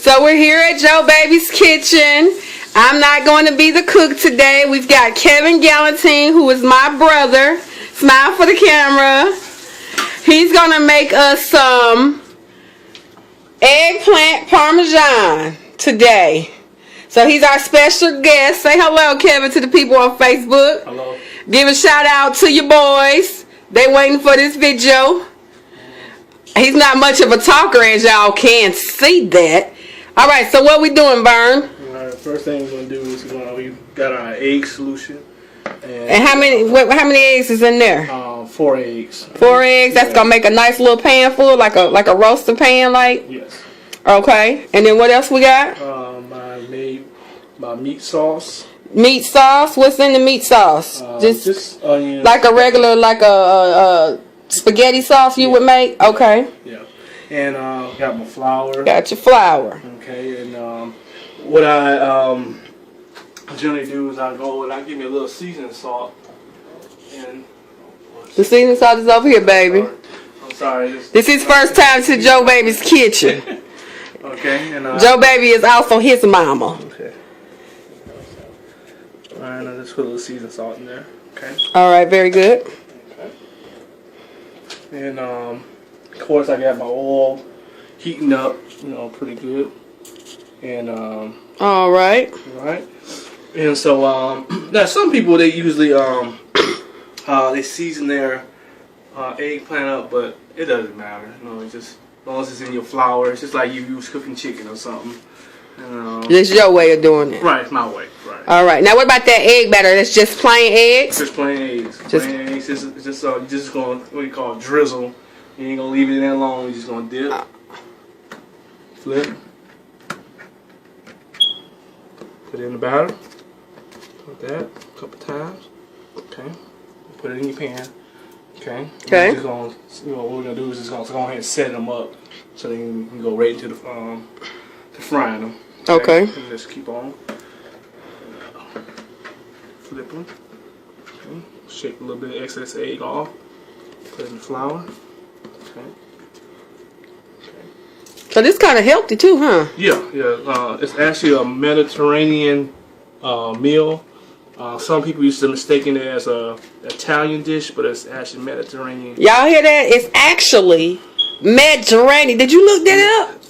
So we're here at Joe Baby's Kitchen. I'm not going to be the cook today. We've got Kevin Galantine, who is my brother. Smile for the camera. He's going to make us some eggplant Parmesan today. So he's our special guest. Say hello, Kevin, to the people on Facebook. Hello. Give a shout out to your boys. They waiting for this video. He's not much of a talker, as y'all can see that. All right, so what we doing, Vern? All right, first thing we're gonna do is we got our egg solution. And how many eggs is in there? 4 eggs. 4 eggs. That's gonna make a nice little pan full, like a roaster pan, like. Yes. Okay. And then what else we got? I made my meat sauce. Meat sauce. What's in the meat sauce? Just onions. Like a regular, like a spaghetti sauce you would make. Okay. Yeah. And got my flour. Got your flour. Okay. And what I generally do is I give me a little seasoning salt. And The seasoning salt is over here, baby. I'm sorry. This is first time to Joe Baby's kitchen. Okay. And Joe Baby is also his mama. Okay. Alright, I'll just put a little seasoned salt in there. Okay. All right, very good. Okay. And of course I got my oil heating up, pretty good. And All right. right. And so now some people they usually they season their eggplant up, but it doesn't matter. It's just as long as it's in your flour, it's just like you was cooking chicken or something. And, This is your way of doing it. right, it's my way. Right. All right. Now, what about that egg batter? That's just plain eggs? Just plain eggs. Plain eggs. You're just going what you call drizzle. You ain't gonna leave it in there long. You're just gonna dip, flip, put it in the batter. Put that a couple times. Okay. Put it in your pan. Okay. Okay. Just gonna, what we're gonna do is just gonna go ahead and set them up so they can go right into the frying them. Okay. And just keep on flip them. Okay. Shake a little bit of excess egg off. Put it in the flour. Okay. So this kind of healthy too, huh? Yeah. It's actually a Mediterranean meal. Some people used to mistaken it as a Italian dish, but it's actually Mediterranean. Y'all hear that? It's actually Mediterranean. Did you look that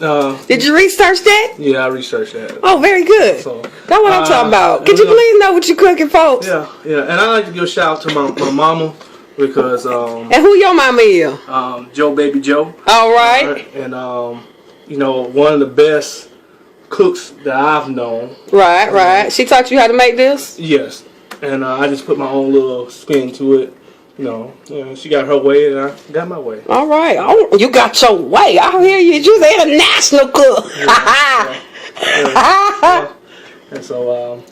up? Did you research that? Yeah, I researched that. Oh, very good. So, That's what I'm talking about. Could you please know what you're cooking, folks? Yeah. And I like to give a shout out to my mama because And who your mama is? Joe Baby Joe. All right. And one of the best cooks that I've known. Right. She taught you how to make this? Yes. And I just put my own little spin to it. She got her way and I got my way. All right. Oh, you got your way. I hear you. You're the international cook. Yeah. And so,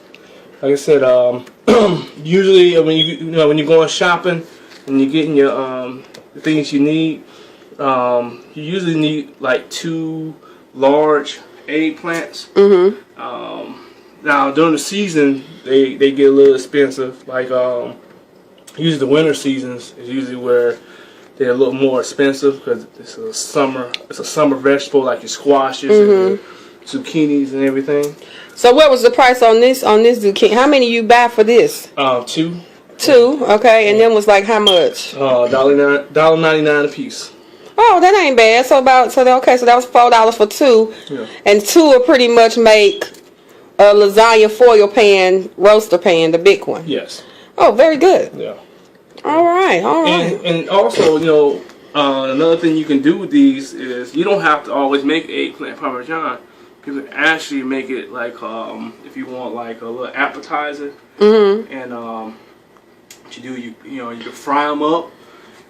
like I said, usually when you're going shopping and you're getting your things you need, you usually need like 2 large eggplants. Now during the season, they get a little expensive. Like usually the winter seasons is usually where they're a little more expensive because it's a summer vegetable like your squashes and your zucchinis and everything. So what was the price on this zucchini? How many you buy for this? 2. 2, okay, and then was like how much? $1.99 a piece. Oh, that ain't bad. So that was $4 for 2, Yeah. and 2 will pretty much make a lasagna foil pan, roaster pan, the big one. Yes. Oh, very good. Yeah. All right. And also, another thing you can do with these is you don't have to always make eggplant Parmesan. You can actually make it like if you want like a little appetizer. And what you do, you can fry them up,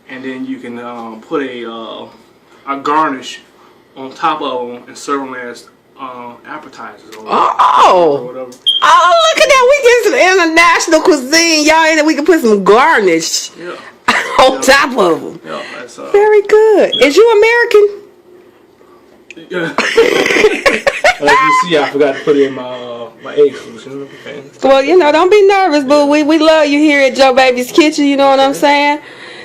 and then you can put a garnish on top of them and serve them as appetizers. Or whatever. Oh, look at that! We get some international cuisine, y'all, and then we can put some garnish on top of them. Yeah, that's very good. Yeah. Is you American? Yeah. As you see, I forgot to put in my egg solution. Okay. Well, don't be nervous, boo. We love you here at Joe Baby's Kitchen. You know what I'm saying?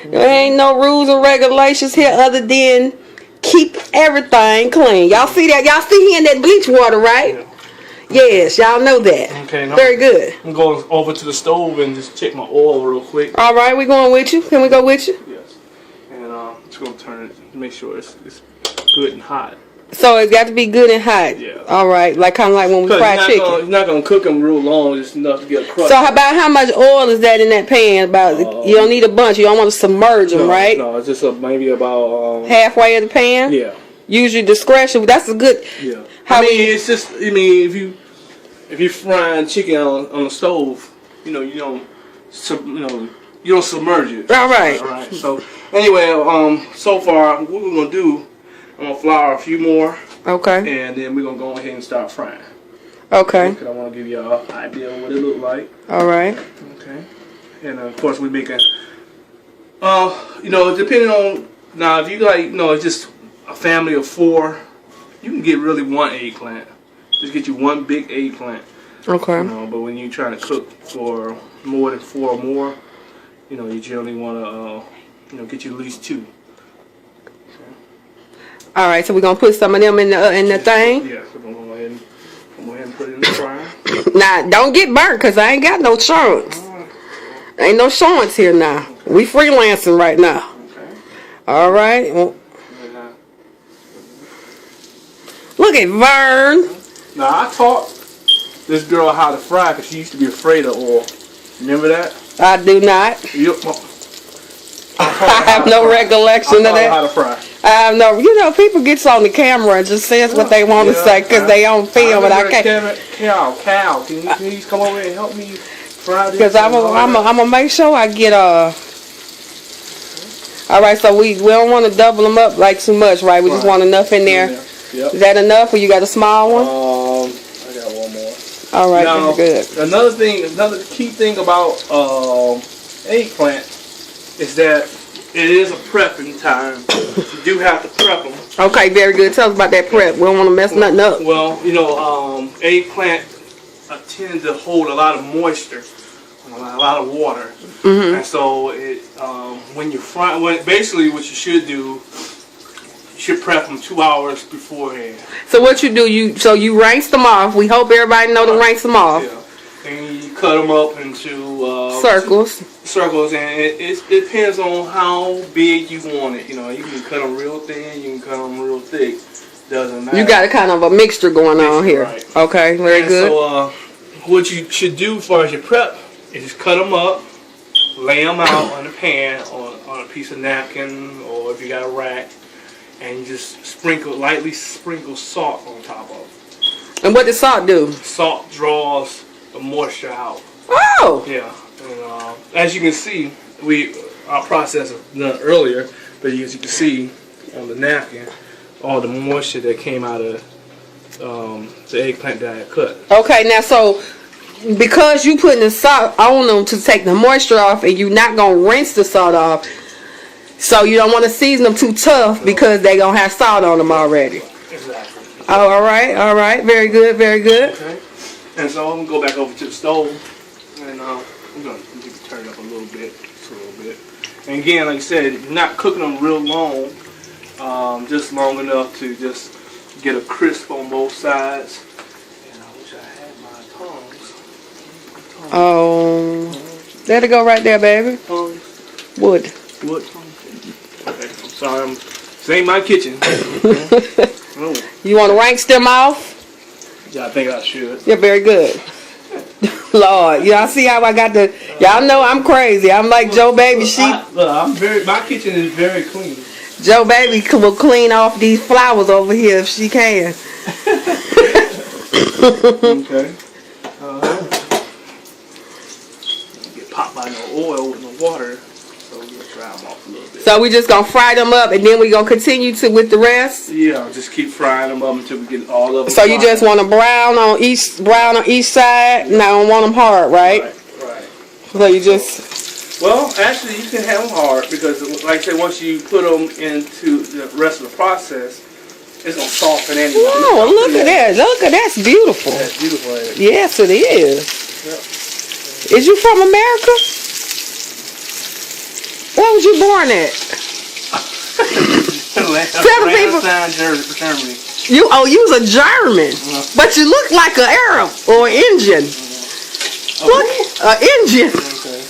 There ain't no rules or regulations here other than keep everything clean. Y'all see that? Y'all see he in that bleach water, right? Yeah. Yes, y'all know that. Okay. Now Very good. I'm going over to the stove and just check my oil real quick. All right, we going with you. Can we go with you? Yes. And I'm just gonna turn it to make sure it's good and hot. So it's got to be good and hot. Yeah. All right, like kind of like when we fry chicken. You're not gonna cook them real long, just enough to get a crust. So how much oil is that in that pan? About you don't need a bunch. You don't want to submerge them, right? No, it's just maybe about halfway of the pan. Yeah. Use your discretion. That's a good. Yeah. It's just. If you frying chicken on the stove, you don't submerge it. All right. All right. So anyway, so far what we're gonna do, I'm gonna flour a few more. Okay. And then we're gonna go ahead and start frying. Okay. Because I want to give you an idea of what it look like. All right. Okay. And of course we making. Depending on now, if you it's just a family of 4, you can get really 1 eggplant. Just get you 1 big eggplant. Okay. But when you're trying to cook for more than 4 or more, you generally want to, get you at least 2. All right, so we're gonna put some of them in the thing. Yeah, so I'm gonna go ahead and put it in the fryer. Now, don't get burnt, cause I ain't got no insurance. Ain't no insurance here now. Okay. We freelancing right now. Okay. All right. Look at Vern. Now I taught this girl how to fry because she used to be afraid of oil. Remember that? I do not. I have no recollection of that. How to fry. I have no. People get on the camera and just says what they want to say because they on film, and I can't. Cal, can you please come over and help me fry this? Because I'm gonna make sure I get All right, so we don't want to double them up like too much, right? We just want enough in there. Yep. Is that enough, or you got a small one? I got one more. All right, now, that's good. Another key thing about eggplant is that it is a prepping time. You do have to prep them. Okay, very good. Tell us about that prep. We don't want to mess nothing up. Well, eggplant tend to hold a lot of moisture, a lot of water, and so it when you fry, basically what you should do, you should prep them 2 hours beforehand. So what you do, you rinse them off. We hope everybody know to rinse them off. Yeah. And you cut them up into circles, and it depends on how big you want it. You can cut them real thin, you can cut them real thick. Doesn't matter. You got a kind of a mixture going on here. Right. Okay, very good. So what you should do as far as your prep is just cut them up, lay them out on the pan on a piece of napkin, or if you got a rack, and you just lightly sprinkle salt on top of it. And what does salt do? Salt draws the moisture out. Oh! Yeah. And as you can see, our process was done earlier, but as you can see on the napkin, all the moisture that came out of the eggplant that I cut. Okay, now so because you putting the salt on them to take the moisture off, and you're not gonna rinse the salt off, so you don't want to season them too tough because they gonna have salt on them already. Exactly. Oh, all right, very good. Okay. And so I'm gonna go back over to the stove, and I'm gonna turn it up a little bit, And again, like I said, you're not cooking them real long, just long enough to just get a crisp on both sides. And I wish I had my tongs. Oh, there to go right there, baby. Tongs. Wood. Tongs. Okay, I'm sorry. This ain't my kitchen. Oh. You want to rank them off? Yeah, I think I should. Yeah, very good. Lord, y'all see how I got the. Y'all know I'm crazy. I'm like Joe Baby. My kitchen is very clean. Joe Baby will clean off these flowers over here if she can. Okay. Get popped by no oil with no water, so we'll dry them off a little bit. So we just gonna fry them up, and then we gonna continue with the rest. Yeah, just keep frying them up until we get all of them. So you just want to brown on each side. Now don't want them hard, right? Right. So you just. Well, actually, you can have them hard because, like I said, once you put them into the rest of the process, it's gonna soften anyway. Oh, look at that! Look at that's beautiful. That's beautiful. Yes, it is. Yep. Is you from America? Where was you born at? Tell the people. Germany. You's a German, but you look like an Arab or an Indian. Look, an Indian. Okay.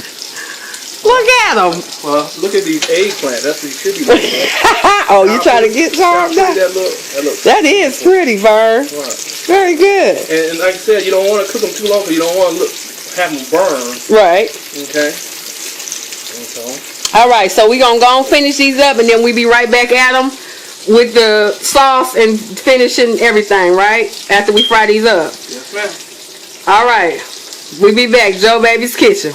Look at them. Well, look at these eggplant. That's what you should be looking at. Oh, you trying to get some? That is pretty, Vern. Right. Very good. And like I said, you don't want to cook them too long because you don't want to have them burn. Right. Okay. And so. All right, so we're going to go and finish these up, and then we be right back at them with the sauce and finishing everything, right? After we fry these up. Yes, ma'am. All right. We'll be back. Joe Baby's Kitchen.